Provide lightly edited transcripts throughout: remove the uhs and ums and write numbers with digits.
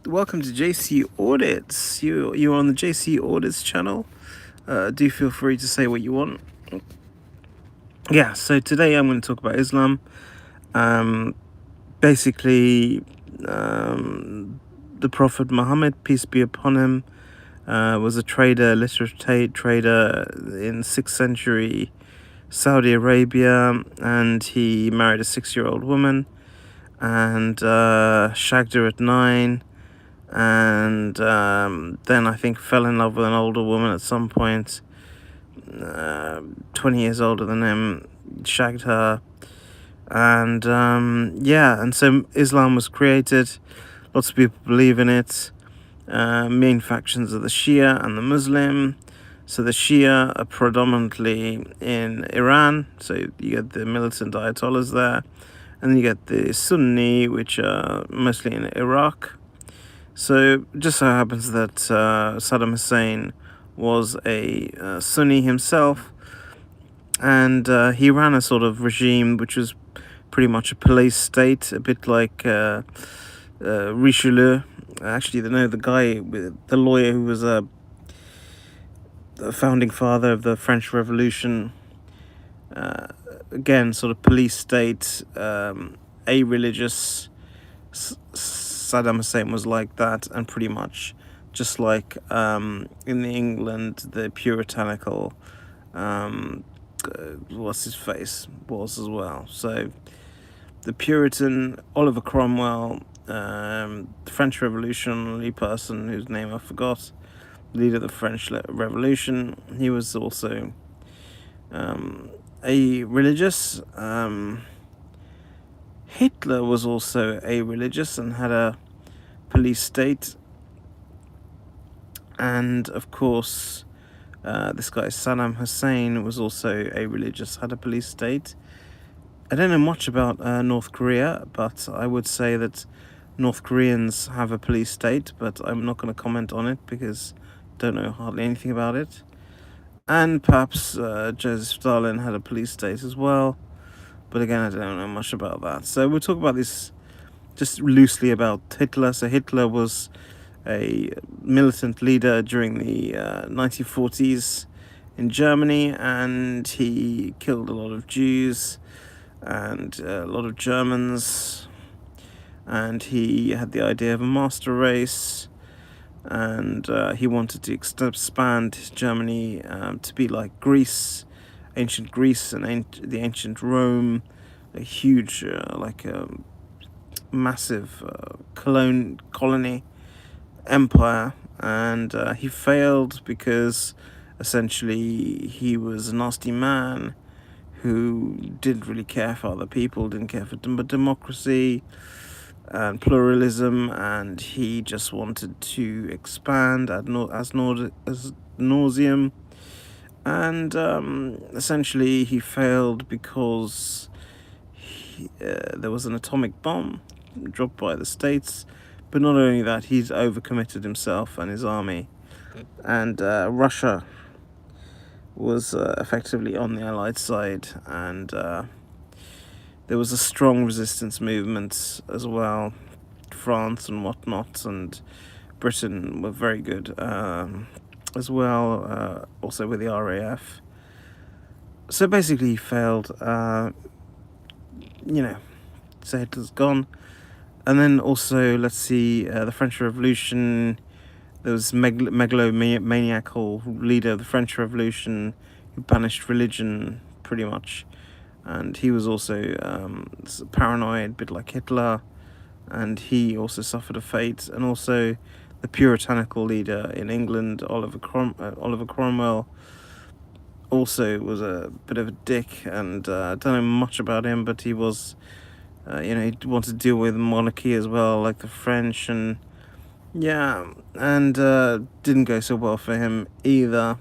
Welcome to JC Audits. You're on the JC Audits channel. Do feel free to say what you want. Yeah, so today I'm going to talk about Islam. Basically, the Prophet Muhammad, peace be upon him, was a trader, literate trader in 6th century Saudi Arabia, and he married a 6-year-old woman and shagged her at 9. And then I think fell in love with an older woman at some point, 20 years older than him, shagged her, and and so Islam was created. Lots of people believe in it. Main factions are the Shia and the Muslim. So the Shia are predominantly in Iran, so you get the militant Ayatollahs there, and then you get the Sunni, which are mostly in Iraq. So just so happens that Saddam Hussein was a Sunni himself, and he ran a sort of regime which was pretty much a police state, a bit like Richelieu. Actually, the guy, the lawyer who was the founding father of the French Revolution. Again, sort of police state, a religious. Saddam Hussein was like that, and pretty much just like in England, the puritanical what's his face was as well. So the Puritan Oliver Cromwell, the French revolutionary person whose name I forgot, leader of the French Revolution, he was also a religious. Hitler was also a religious and had a police state. And of course, this guy Saddam Hussein was also a religious, had a police state. I don't know much about North Korea, but I would say that North Koreans have a police state, but I'm not going to comment on it because I don't know hardly anything about it. And perhaps Joseph Stalin had a police state as well, but again, I don't know much about that. So we'll talk about this just loosely about Hitler. So Hitler was a militant leader during the 1940s in Germany, and he killed a lot of Jews and a lot of Germans, and he had the idea of a master race, and he wanted to expand Germany to be like Greece, ancient Greece and the ancient Rome, a huge massive colony empire, and he failed because essentially he was a nasty man who didn't really care for other people, didn't care for democracy and pluralism, and he just wanted to expand as nauseum. And essentially he failed because there was an atomic bomb dropped by the States. But not only that, he's overcommitted himself and his army. And Russia was effectively on the Allied side, and there was a strong resistance movement as well. France and whatnot, and Britain were very good as well, also with the RAF. So basically he failed, so Hitler's gone. And then also, let's see, the French Revolution. There was megalomaniacal leader of the French Revolution who banished religion, pretty much. And he was also paranoid, a bit like Hitler. And he also suffered a fate. And also the puritanical leader in England, Oliver Cromwell, also was a bit of a dick. And I don't know much about him, but he was... he wanted to deal with monarchy as well, like the French, and didn't go so well for him either.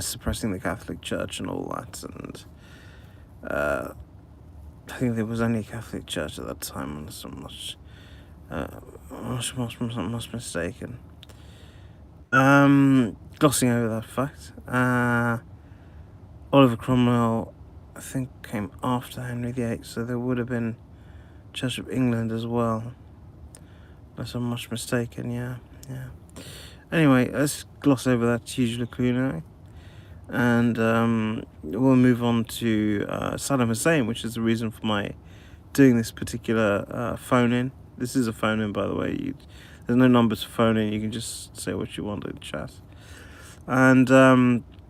Suppressing the Catholic Church and all that, and I think there was only a Catholic Church at that time, unless I'm not mistaken. Glossing over that fact, Oliver Cromwell, I think, came after Henry VIII, so there would have been Church of England as well. Unless I'm much mistaken, yeah. Anyway, let's gloss over that huge lacuna. And we'll move on to Saddam Hussein, which is the reason for my doing this particular phone-in. This is a phone-in, by the way. There's no numbers for phone-in. You can just say what you want in chat. And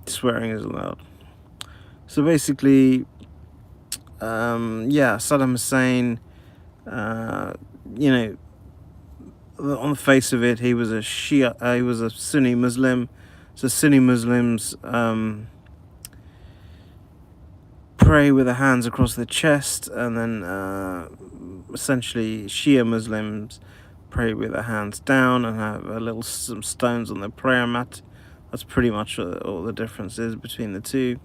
swearing is allowed. So basically, Saddam Hussein, on the face of it, he was a Shia. He was a Sunni Muslim. So Sunni Muslims pray with their hands across their chest, and then essentially Shia Muslims pray with their hands down and have some stones on their prayer mat. That's pretty much all the difference is between the two.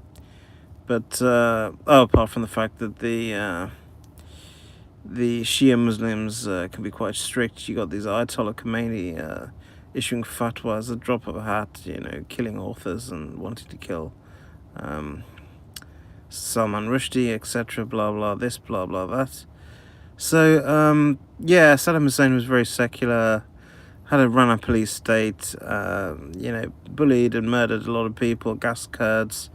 But apart from the fact that the Shia Muslims can be quite strict. You got these Ayatollah Khomeini issuing fatwas at the drop of a hat, killing authors and wanting to kill Salman Rushdie, etc. Blah blah this, blah blah that. So Saddam Hussein was very secular, had a run-up police state, bullied and murdered a lot of people, gassed Kurds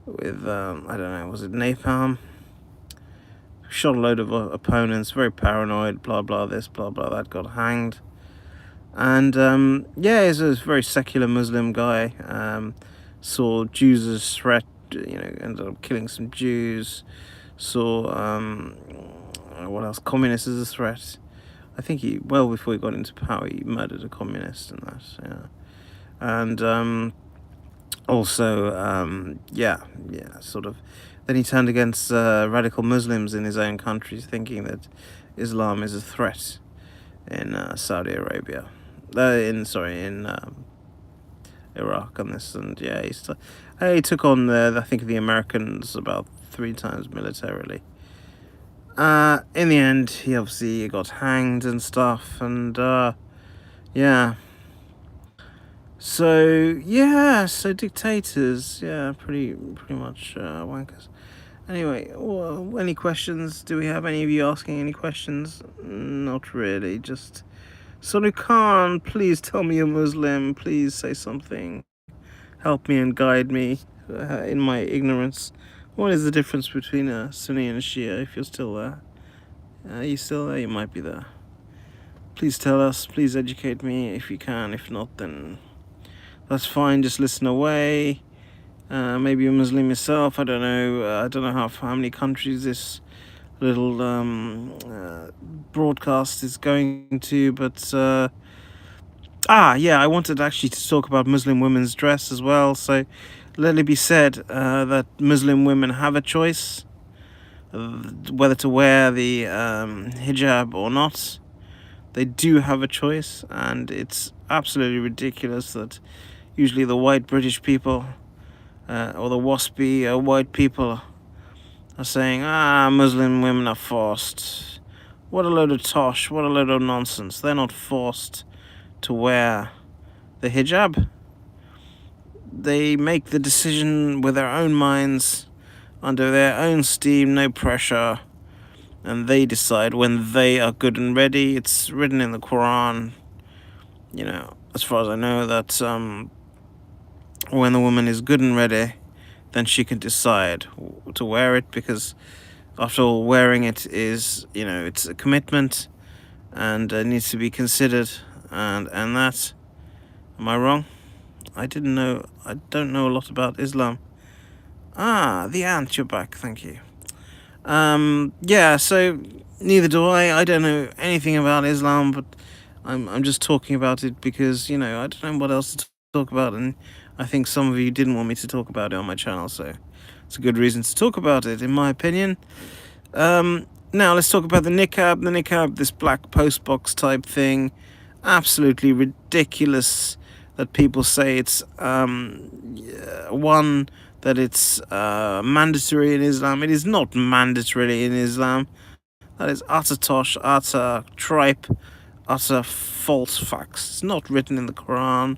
with was it napalm? Shot a load of opponents, very paranoid, blah blah this, blah blah that, got hanged. And he's a very secular Muslim guy. Saw Jews as a threat, ended up killing some Jews. Saw what else? Communists as a threat. I think before he got into power, he murdered a communist and that, yeah. And also, sort of. Then he turned against radical Muslims in his own country, thinking that Islam is a threat in Saudi Arabia, in Iraq and this, and he took on I think the Americans about 3 times militarily. In the end, he obviously got hanged and stuff, and So dictators, pretty much wankers. Anyway, well, any questions? Do we have any of you asking any questions? Not really, just... Sonu Khan, please tell me you're Muslim. Please say something. Help me and guide me in my ignorance. What is the difference between a Sunni and a Shia, if you're still there? Are you still there? You might be there. Please tell us. Please educate me if you can. If not, then that's fine. Just listen away. Maybe you're Muslim yourself. I don't know. I don't know how many countries this little broadcast is going to, but I wanted actually to talk about Muslim women's dress as well. So let it be said that Muslim women have a choice whether to wear the hijab or not. They do have a choice, and it's absolutely ridiculous that usually the white British people or the waspy white people are saying, Muslim women are forced. What a load of tosh, what a load of nonsense. They're not forced to wear the hijab. They make the decision with their own minds, under their own steam, no pressure, and they decide when they are good and ready. It's written in the Quran, as far as I know, that when the woman is good and ready, then she can decide to wear it, because after all, wearing it is, it's a commitment, and it needs to be considered, and that. Am I wrong? I don't know a lot about Islam. The ant, you're back, thank you. So neither do I. I don't know anything about Islam, but I'm just talking about it because, I don't know what else to talk about, and I think some of you didn't want me to talk about it on my channel, so it's a good reason to talk about it, in my opinion. Now let's talk about the niqab. The niqab, this black postbox type thing, absolutely ridiculous that people say it's that it's mandatory in Islam. It is not mandatory in Islam. That is utter tosh, utter tripe, utter false facts. It's not written in the Quran.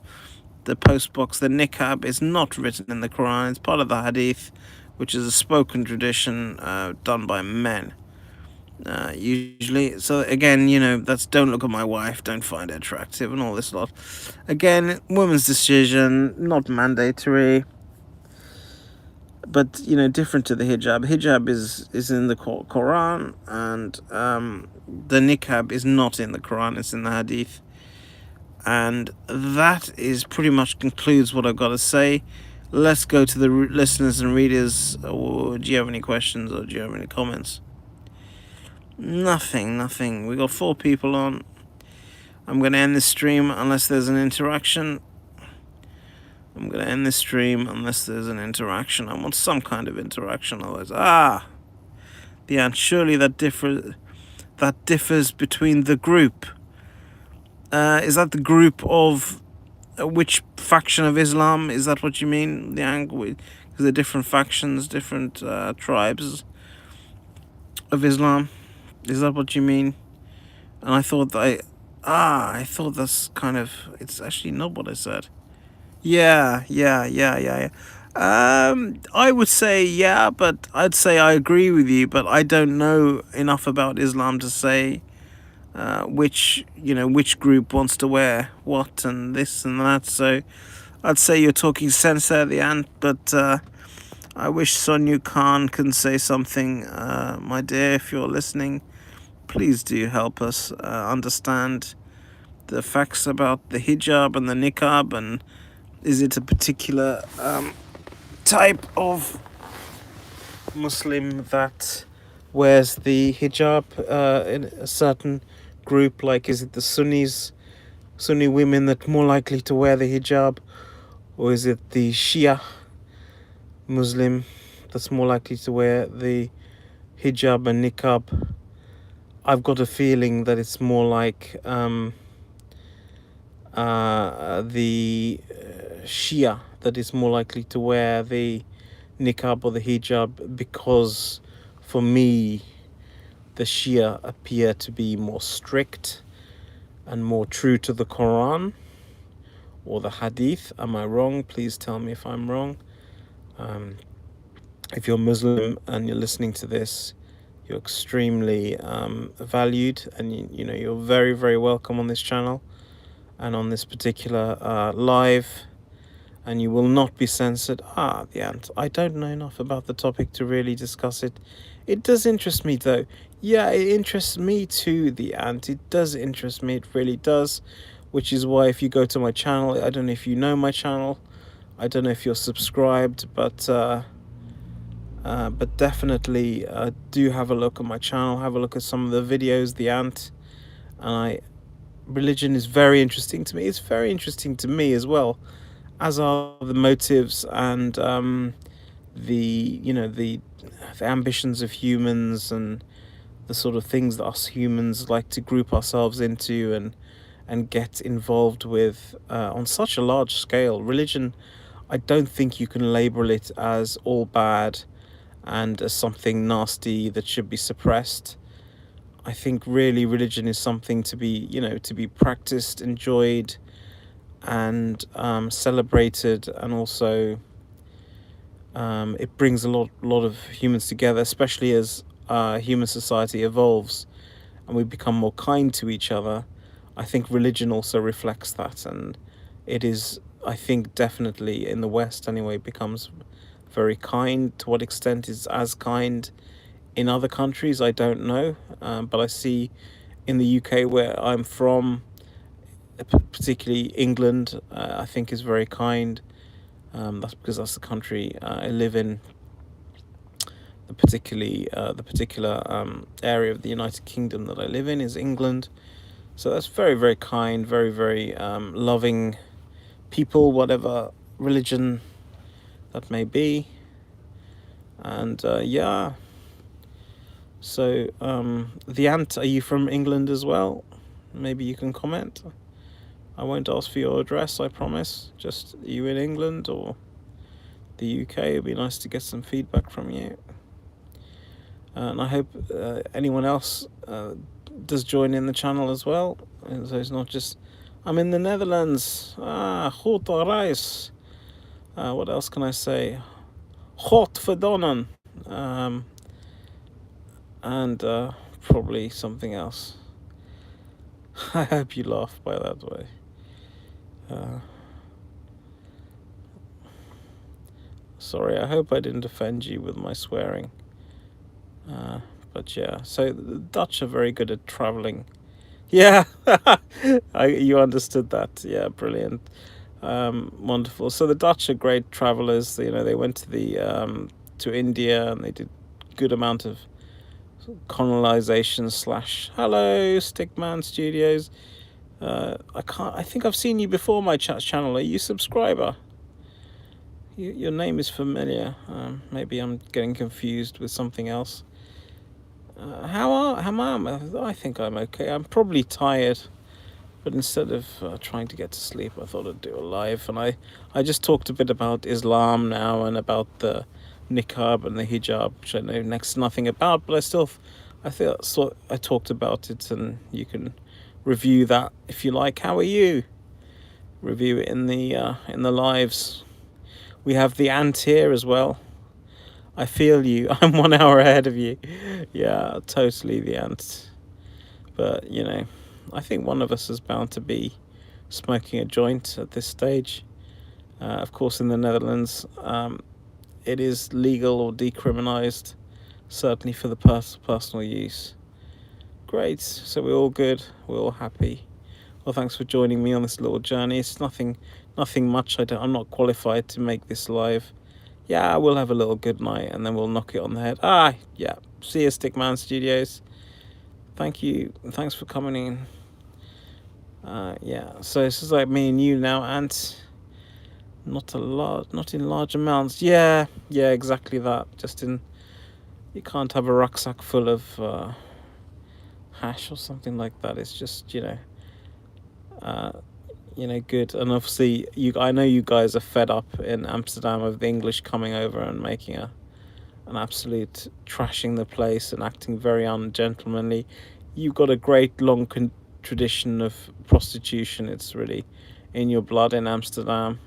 The postbox, the niqab, is not written in the Quran. It's part of the hadith, which is a spoken tradition done by men. usually. So again, you know, that's don't look at my wife, don't find her attractive, and all this lot. Again, woman's decision, not mandatory, but you know, different to the hijab. Hijab is in the Quran, and the niqab is not in the Quran. It's in the Hadith, and that is pretty much concludes what I've got to say. Let's go to the listeners and readers. Or do you have any questions, or do you have any comments? Nothing. We got 4 people on. I'm going to end this stream unless there's an interaction. I want some kind of interaction, otherwise, the ant. Surely that differs between the group. Is that the group of which faction of Islam? Is that what you mean? The ant, because they're different factions, different tribes of Islam. Is that what you mean? And I thought I thought that's kind of, it's actually not what I said. Yeah. I would say yeah, but I'd say I agree with you, but I don't know enough about Islam to say which group wants to wear what and this and that. So I'd say you're talking sense there, the ant. But I wish Sonyu Khan can say something, my dear. If you're listening, please do help us understand the facts about the hijab and the niqab, and is it a particular type of Muslim that wears the hijab in a certain group? Like, is it the Sunni women that are more likely to wear the hijab, or is it the Shia Muslim that's more likely to wear the hijab and niqab? I've got a feeling that it's more like the Shia that is more likely to wear the niqab or the hijab, because for me the Shia appear to be more strict and more true to the Quran or the Hadith. Am I wrong? Please tell me if I'm wrong. If you're Muslim and you're listening to this, you're extremely valued, and you're very, very welcome on this channel and on this particular live, and you will not be censored. The ant. I don't know enough about the topic to really discuss it. It does interest me though. Yeah, it interests me too, the ant. It does interest me, it really does, which is why if you go to my channel, I don't know if you know my channel, I don't know if you're subscribed, but definitely do have a look at my channel, have a look at some of the videos, the ant. And religion is very interesting to me. It's very interesting to me as well, as are the motives and the ambitions of humans, and the sort of things that us humans like to group ourselves into and get involved with on such a large scale. Religion, I don't think you can label it as all bad and as something nasty that should be suppressed. I think really religion is something to be practiced, enjoyed, and celebrated, and also it brings a lot of humans together, especially as human society evolves and we become more kind to each other. I think religion also reflects that, and it is, I think, definitely in the West anyway, becomes very kind. To what extent is as kind in other countries, I don't know, but I see in the UK, where I'm from, particularly England, I think is very kind. That's because that's the country I live in. The particular area of the United Kingdom that I live in is England. So that's very, very kind, very, very loving people, whatever religion that may be. And yeah. So the ant, are you from England as well? Maybe you can comment. I won't ask for your address, I promise. Just, are you in England or the UK? It'd be nice to get some feedback from you. And I hope anyone else does join in the channel as well. And so it's not just, I'm in the Netherlands. Goed reis. What else can I say? God verdonnen. And probably something else. I hope you laugh by that way. Sorry, I hope I didn't offend you with my swearing. But yeah, so the Dutch are very good at traveling. Yeah, you understood that. Yeah, brilliant. Wonderful. So the Dutch are great travelers. They went to India, and they did good amount of colonization slash. Hello, Stickman Studios. I think I've seen you before my channel. Are you a subscriber? Your name is familiar. Maybe I'm getting confused with something else. How am I? I think I'm okay. I'm probably tired, but instead of trying to get to sleep, I thought I'd do a live. And I just talked a bit about Islam now, and about the niqab and the hijab, which I know next to nothing about, but I talked about it, and you can review that if you like. How are you? Review it in the lives. We have the ant here as well. I feel you. I'm 1 hour ahead of you. Yeah, totally the ant. But, I think one of us is bound to be smoking a joint at this stage. Of course, in the Netherlands, it is legal or decriminalised, certainly for the personal use. Great. So we're all good. We're all happy. Well, thanks for joining me on this little journey. It's nothing much. I'm not qualified to make this live. Yeah, we'll have a little good night, and then we'll knock it on the head. Yeah. See you, Stickman Studios. Thank you. Thanks for coming in. Yeah. So this is like me and you now, Ant. Not in large amounts. Yeah, exactly that. You can't have a rucksack full of hash or something like that. It's just, good. And obviously, I know you guys are fed up in Amsterdam of the English coming over and making an absolute trashing the place and acting very ungentlemanly. You've got a great long tradition of prostitution. It's really in your blood in Amsterdam,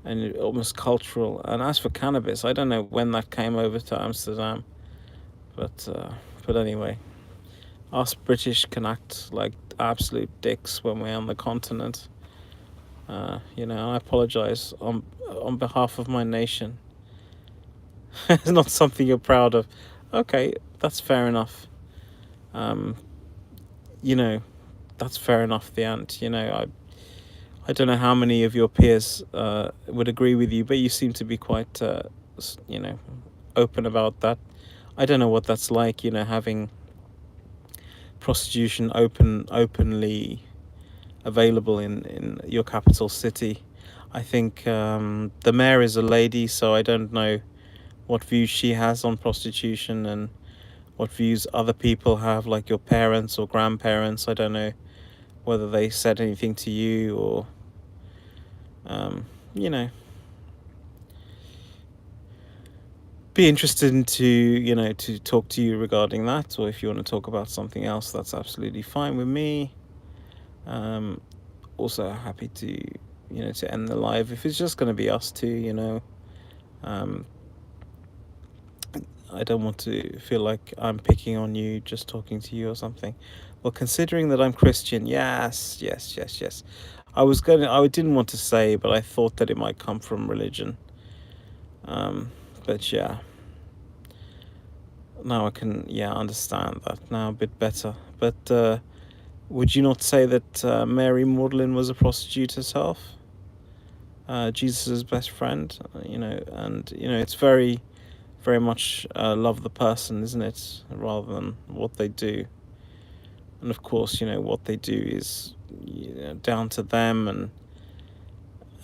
and almost cultural. And as for cannabis, I don't know when that came over to Amsterdam, but anyway, us British can act like absolute dicks when we're on the continent. I apologise on behalf of my nation. It's not something you're proud of. Okay, that's fair enough. That's fair enough, the ant. I don't know how many of your peers would agree with you, but you seem to be quite, open about that. I don't know what that's like, having prostitution openly available in your capital city. I think the mayor is a lady, so I don't know what views she has on prostitution and what views other people have, like your parents or grandparents. I don't know whether they said anything to you, or be interested to talk to you regarding that. Or if you want to talk about something else, that's absolutely fine with me. Also happy to end the live if it's just going to be us two. I don't want to feel like I'm picking on you, just talking to you or something. Well, considering that I'm Christian, yes. I didn't want to say, but I thought that it might come from religion. But yeah, now I can understand that now a bit better. But would you not say that Mary Magdalene was a prostitute herself? Jesus' best friend, and it's very, very much love the person, isn't it, rather than what they do. And of course, what they do is down to them, and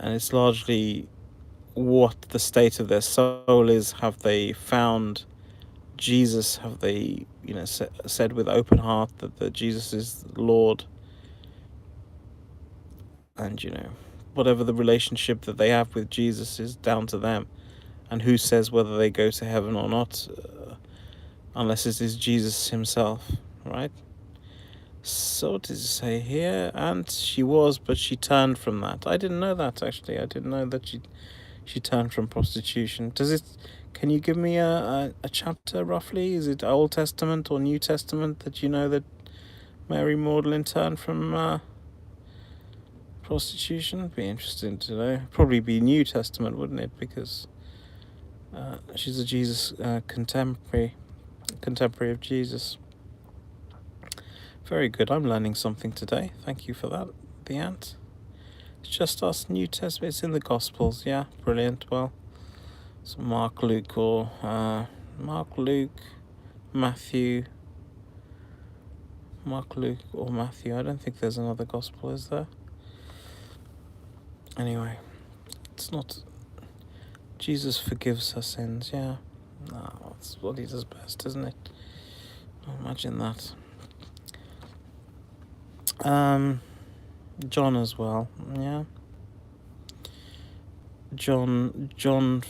it's largely what the state of their soul is. Have they found Jesus? Have they said with open heart that Jesus is Lord? And whatever the relationship that they have with Jesus is down to them. And who says whether they go to heaven or not, unless it is Jesus himself, right? So what does it say here? And she was, but she turned from that. I didn't know that, actually. I didn't know that she turned from prostitution. Can you give me a chapter roughly? Is it Old Testament or New Testament that you know that Mary Magdalene turned from prostitution? Be interesting to know. Probably be New Testament, wouldn't it? Because she's a Jesus contemporary of Jesus. Very good. I'm learning something today. Thank you for that, the ant. It's just us, New Testament. It's in the Gospels. Yeah, brilliant. Well, it's Mark, Luke, or Matthew. Mark, Luke, or Matthew. I don't think there's another Gospel, is there? Anyway, it's not. Jesus forgives her sins. Yeah, no, that's what he does best, isn't it? Imagine that. John as well. Yeah. John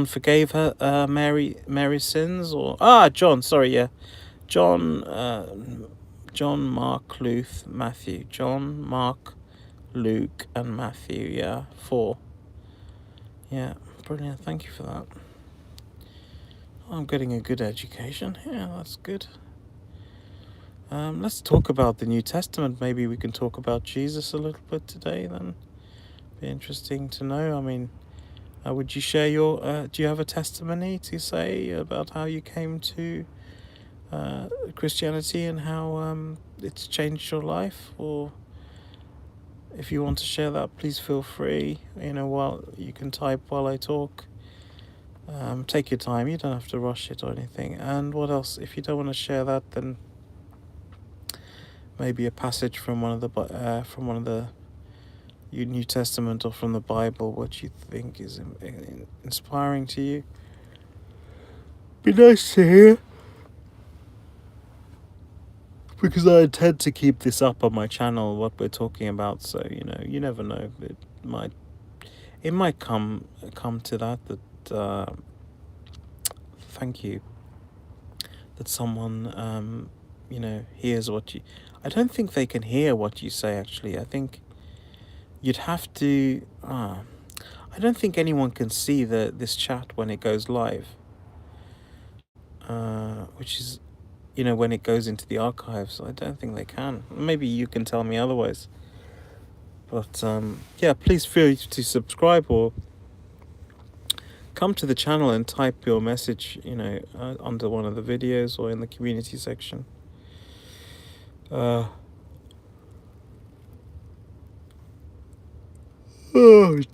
forgave her Mary's sins, or John. Sorry, yeah. John, Mark, Luke, Matthew. John, Mark, Luke, and Matthew. Yeah, 4. Yeah, brilliant. Thank you for that. I'm getting a good education. Yeah, that's good. Let's talk about the New Testament. Maybe we can talk about Jesus a little bit today. Then, be interesting to know. I mean, would you share your? Do you have a testimony to say about how you came to Christianity and how it's changed your life? Or if you want to share that, please feel free. While you can type while I talk. Take your time. You don't have to rush it or anything. And what else? If you don't want to share that, then maybe a passage from one of the New Testament or from the Bible, what you think is inspiring to you. Be nice to hear, because I intend to keep this up on my channel, what we're talking about. So you never know. It might come to that. Thank you. That someone hears what you. I don't think they can hear what you say. Actually, I think you'd have to. I don't think anyone can see this chat when it goes live. Which is, when it goes into the archives. I don't think they can. Maybe you can tell me otherwise. But yeah, please feel free to subscribe or come to the channel and type your message, under one of the videos or in the community section. Oh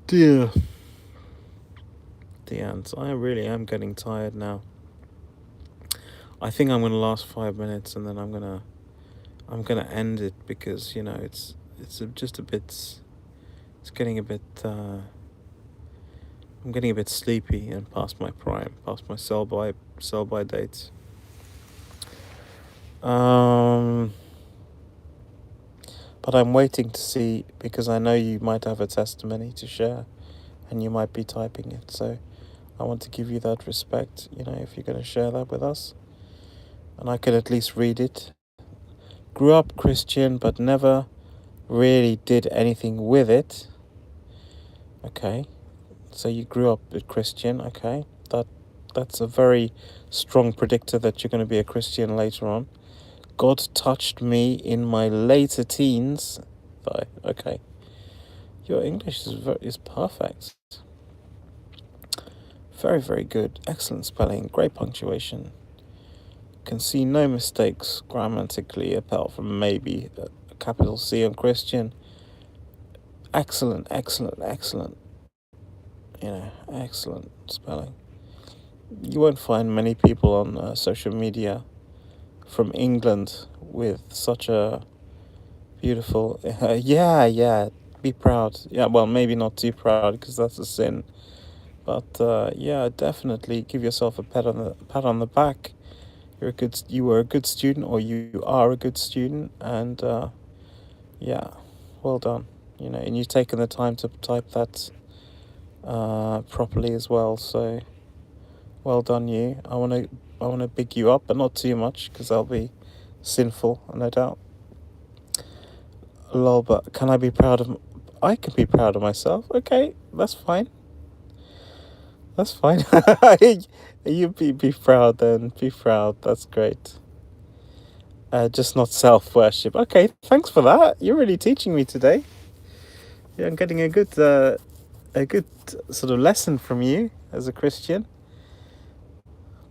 dear. The ants. I really am getting tired now. I think I'm gonna last 5 minutes and then I'm gonna end it, because it's just a bit. It's getting a bit. I'm getting a bit sleepy and past my prime, past my sell by dates. But I'm waiting to see, because I know you might have a testimony to share, and you might be typing it. So I want to give you that respect. If you're going to share that with us, and I could at least read it. Grew up Christian, but never really did anything with it. Okay. So you grew up a Christian, okay. That's a very strong predictor that you're going to be a Christian later on. God touched me in my later teens. Okay. Your English is perfect. Very, very good. Excellent spelling. Great punctuation. Can see no mistakes grammatically, apart from maybe a capital C on Christian. Excellent. Excellent spelling. You won't find many people on social media from England with such a beautiful. Yeah. Be proud. Yeah, well, maybe not too proud, because that's a sin. But yeah, definitely give yourself a pat on the back. You were a good student, or you are a good student, and yeah, well done. And you've taken the time to type that properly as well. So well done, you. I want to big you up, but not too much, because that'll be sinful, no doubt. Lol, but can I be proud of? I can be proud of myself. Okay, that's fine. That's fine. You be proud then. Be proud. That's great. Just not self-worship. Okay, thanks for that. You're really teaching me today. Yeah, I'm getting a good sort of lesson from you as a Christian.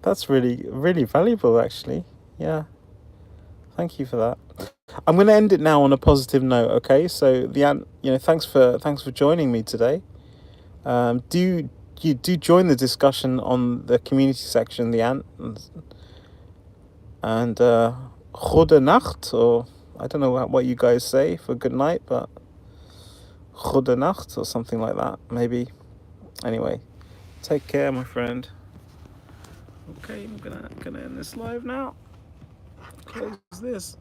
That's really, really valuable, actually. Yeah, thank you for that. I'm going to end it now on a positive note. Okay, so thanks for joining me today. Do you do join the discussion on the community section, the ant, and goede nacht, or I don't know what you guys say for good night, but goede nacht or something like that, maybe. Anyway, take care, my friend. Okay, I'm gonna end this live now. Close this.